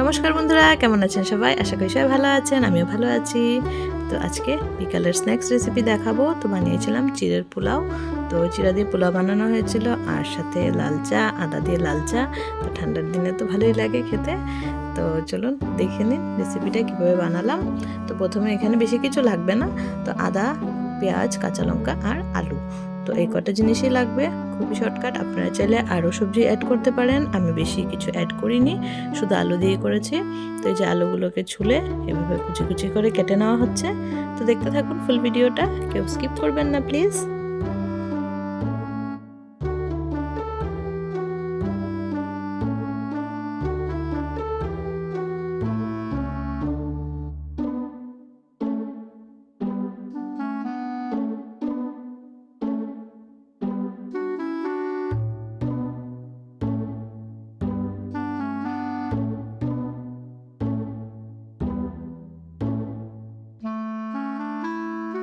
নমস্কার বন্ধুরা, কেমন আছেন সবাই? আশা করি সবাই ভালো আছেন, আমিও ভালো আছি। তো আজকে বিকালের স্ন্যাক্স রেসিপি দেখাবো। তো বানিয়েছিলাম চিড়ের পোলাও। তো চিড়া দিয়ে পোলাও বানানো হয়েছিল, আর সাথে লাল চা, আদা দিয়ে লাল চা। তো ঠান্ডার দিনে তো ভালোই লাগে খেতে। তো চলুন দেখে নিন রেসিপিটা কীভাবে বানালাম। তো প্রথমে এখানে বেশি কিছু লাগবে না। তো আদা, পেঁয়াজ, কাঁচা লঙ্কা আর আলু, তো এই কটা জিনিসই লাগবে। খুবই শর্টকাট, আপনারা চাইলে আরও সবজি অ্যাড করতে পারেন। আমি বেশি কিছু অ্যাড করিনি, শুধু আলু দিয়ে করেছি। তো এই যে আলুগুলোকে ছুলে এভাবে কুচি কুচি করে কেটে নেওয়া হচ্ছে। তো দেখতে থাকুন ফুল ভিডিওটা, কেউ স্কিপ করবেন না প্লিজ।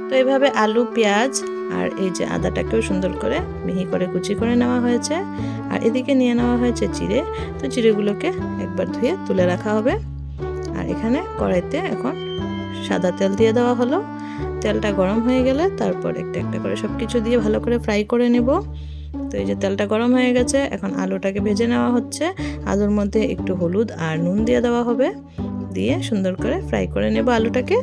তো এইভাবে আলু, পেঁয়াজ আর এই যে আদাটাকেও সুন্দর করে মিহি করে কুচি করে নেওয়া হয়েছে। আর এদিকে নিয়ে নেওয়া হয়েছে চিড়ে। তো চিড়েগুলোকে একবার ধুয়ে তুলে রাখা হবে। আর এখানে কড়াইতে এখন সাদা তেল দিয়ে দেওয়া হলো। তেলটা গরম হয়ে গেলে তারপর একটা একটা করে সব কিছু দিয়ে ভালো করে ফ্রাই করে নেব। তো এই যে তেলটা গরম হয়ে গেছে, এখন আলুটাকে ভেজে নেওয়া হচ্ছে। আলুর মধ্যে একটু হলুদ আর নুন দিয়ে দেওয়া হবে, দিয়ে সুন্দর করে ফ্রাই করে নেব আলুটাকে।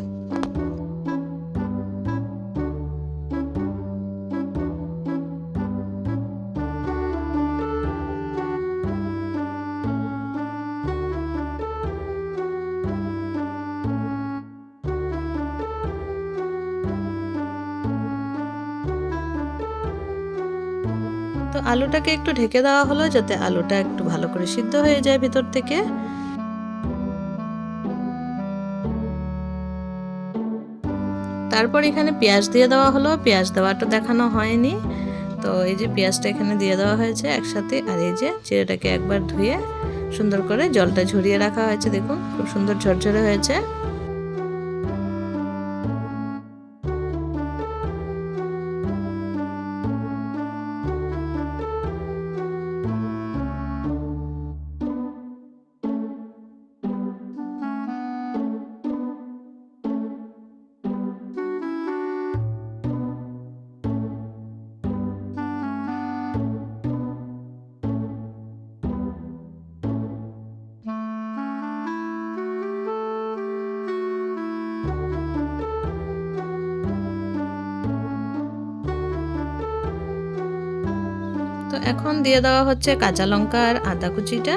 তো আলুটাকে একটু ঢেকে দেওয়া হলো যাতে আলুটা একটু ভালো করে সিদ্ধ হয়ে যায় ভিতর থেকে। তারপর এখানে পেঁয়াজ দিয়ে দেওয়া হলো। পেঁয়াজ দেওয়াটা দেখানো হয়নি। তো এই যে পেঁয়াজটা এখানে দিয়ে দেওয়া হয়েছে একসাথে। আর এই যে চিড়েটাকে একবার ধুয়ে সুন্দর করে জলটা ঝরিয়ে রাখা হয়েছে, দেখুন খুব সুন্দর ঝরঝরে হয়েছে। তো এখন দিয়ে দেওয়া হচ্ছে কাঁচা লঙ্কা আর আদা কুচিটা।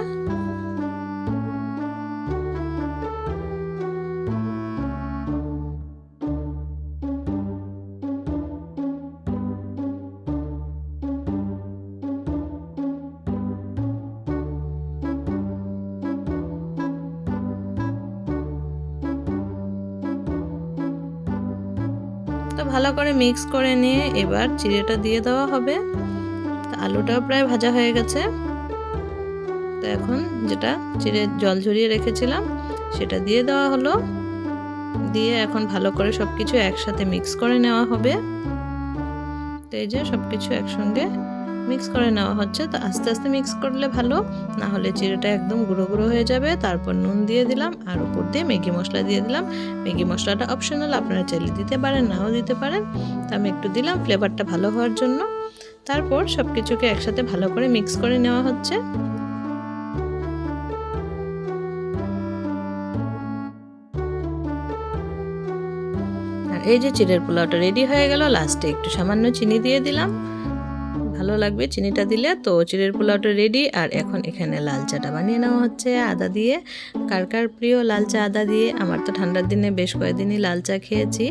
তো ভালো করে মিক্স করে নিয়ে এবার চিড়েটা দিয়ে দেওয়া হবে। আলুটাও প্রায় ভাজা হয়ে গেছে। তো এখন যেটা চিড়ে জল ঝরিয়ে রেখেছিলাম সেটা দিয়ে দেওয়া হলো। দিয়ে এখন ভালো করে সব কিছু একসাথে মিক্স করে নেওয়া হবে। তো এই যে সব কিছু একসঙ্গে মিক্স করে নেওয়া হচ্ছে। তো আস্তে আস্তে মিক্স করলে ভালো, না হলে চিড়েটা একদম গুঁড়ো গুঁড়ো হয়ে যাবে। তারপর নুন দিয়ে দিলাম আর উপর দিয়ে ম্যাগি মশলা দিয়ে দিলাম। ম্যাগি মশলাটা অপশনাল, আপনারা চাইলে দিতে পারেন, নাও দিতে পারেন। তো আমি একটু দিলাম ফ্লেভারটা ভালো হওয়ার জন্য। তারপর সব কিছুকে একসাথে ভালো করে মিক্স করে নেওয়া হচ্ছে। আর এই যে চিড়ের পোলাওটা রেডি হয়ে গেল। লাস্টে একটু সামান্য চিনি দিয়ে দিলাম, ভালো লাগবে চিনিটা দিলে। তো চিড়ের পোলাওটা রেডি। আর এখন এখানে লাল চাটা বানিয়ে নেওয়া হচ্ছে আদা দিয়ে। কার কার প্রিয় লাল চা আদা দিয়ে? আমার তো ঠান্ডার দিনে বেশ কয়েকদিনই লাল চা খেয়েছি।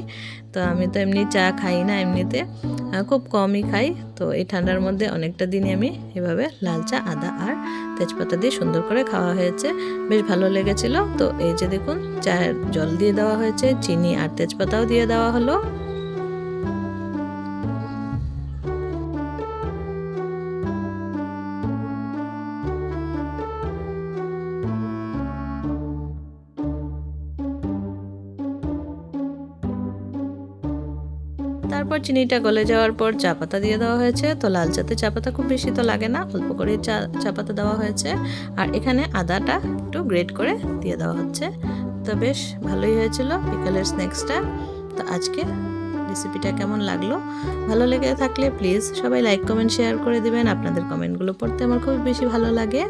তো আমি তো এমনি চা খাই না, এমনিতে খুব কমই খাই। তো এই ঠান্ডার মধ্যে অনেকটা দিনই আমি এভাবে লাল চা আদা আর তেজপাতা দিয়ে সুন্দর করে খাওয়া হয়েছে, বেশ ভালো লেগেছিল। তো এই যে দেখুন চায়ের জল দিয়ে দেওয়া হয়েছে, চিনি আর তেজপাতাও দিয়ে দেওয়া হলো। তারপর তারপর চিনিটা গলে যাওয়ার পর চা পাতা দিয়ে দেওয়া হয়েছে। তো লাল চাতে চা পাতা খুব বেশি তো লাগে না, অল্প করে চা পাতা দেওয়া হয়েছে। আর এখানে আদাটা একটু গ্রেট করে দিয়ে দেওয়া হচ্ছে। তো বেশ ভালোই হয়েছিল বিকালের স্ন্যাক্সটা। তো আজকে রেসিপিটা কেমন লাগলো, ভালো লেগে থাকলে প্লিজ সবাই লাইক কমেন্ট শেয়ার করে দিবেন। আপনাদের কমেন্টগুলো পড়তে আমার খুব বেশি ভালো লাগে।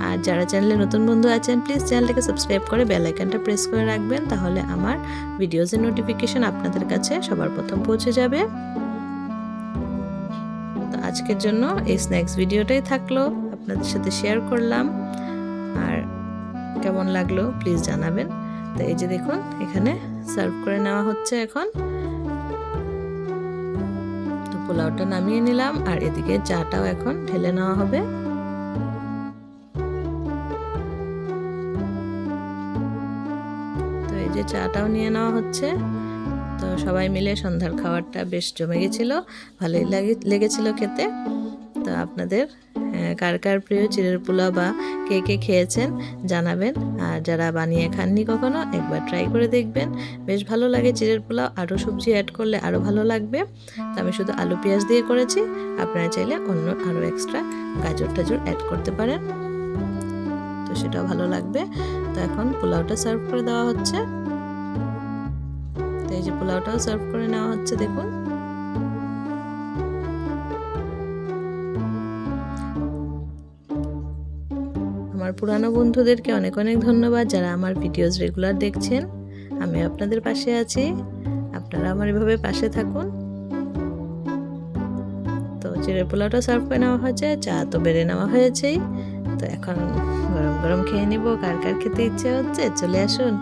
আর যারা চ্যানেলে নতুন বন্ধু আছেন প্লিজ চ্যানেলটাকে সাবস্ক্রাইব করে বেল আইকনটা প্রেস করে রাখবেন, তাহলে আমার ভিডিওসের নোটিফিকেশন আপনাদের কাছে সবার প্রথম পৌঁছে যাবে। তো আজকের জন্য এই স্ন্যাক্স ভিডিওটাই থাকলো, আপনাদের সাথে শেয়ার করলাম। আর কেমন লাগলো প্লিজ জানাবেন। তো এই যে দেখুন এখানে সার্ভ করে নেওয়া হচ্ছে এখন। তো পোলাওটা নামিয়ে নিলাম আর এদিকে চাটাও এখন ঢেলে নেওয়া হবে। তো এই যে চাটাও নিয়ে নেওয়া হচ্ছে। তো সবাই মিলে সন্ধ্যার খাবারটা বেশ জমে গেছিল, ভালোই লেগেছিল খেতে। তো আপনাদের কার কার প্রিয় চিড়ের পোলাও বা কে কে খেয়েছেন জানাবেন। আর যারা বানিয়ে খাননি কখনো একবার ট্রাই করে দেখবেন, বেশ ভালো লাগে চিড়ের পোলাও। আরও সবজি অ্যাড করলে আরও ভালো লাগবে। তো আমি শুধু আলু পেঁয়াজ দিয়ে করেছি, আপনারা চাইলে অন্য আরও এক্সট্রা গাজর টাজর অ্যাড করতে পারেন, তো সেটাও ভালো লাগবে। তো এখন পোলাওটা সার্ভ করে দেওয়া হচ্ছে। তো এই যে পোলাওটাও সার্ভ করে নেওয়া হচ্ছে দেখুন। আমার পুরানো বন্ধুদেরকে অনেক অনেক ধন্যবাদ যারা আমার ভিডিওস রেগুলার দেখছেন। আমি আপনাদের পাশে আছি, আপনারা আমার এভাবে পাশে থাকুন। তো চিড়ের পোলাওটা সার্ভ করে নেওয়া হয়েছে, চা তো বেড়ে নেওয়া হয়েছেই। তো এখন গরম গরম খেয়ে নিব। কার কার খেতে ইচ্ছে হচ্ছে চলে আসুন।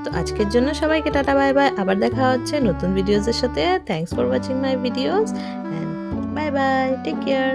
তো আজকের জন্য সবাইকে টাটা বাই বাই, আবার দেখা হচ্ছে নতুন ভিডিওসের সাথে। Thanks for watching my videos and bye bye, take care.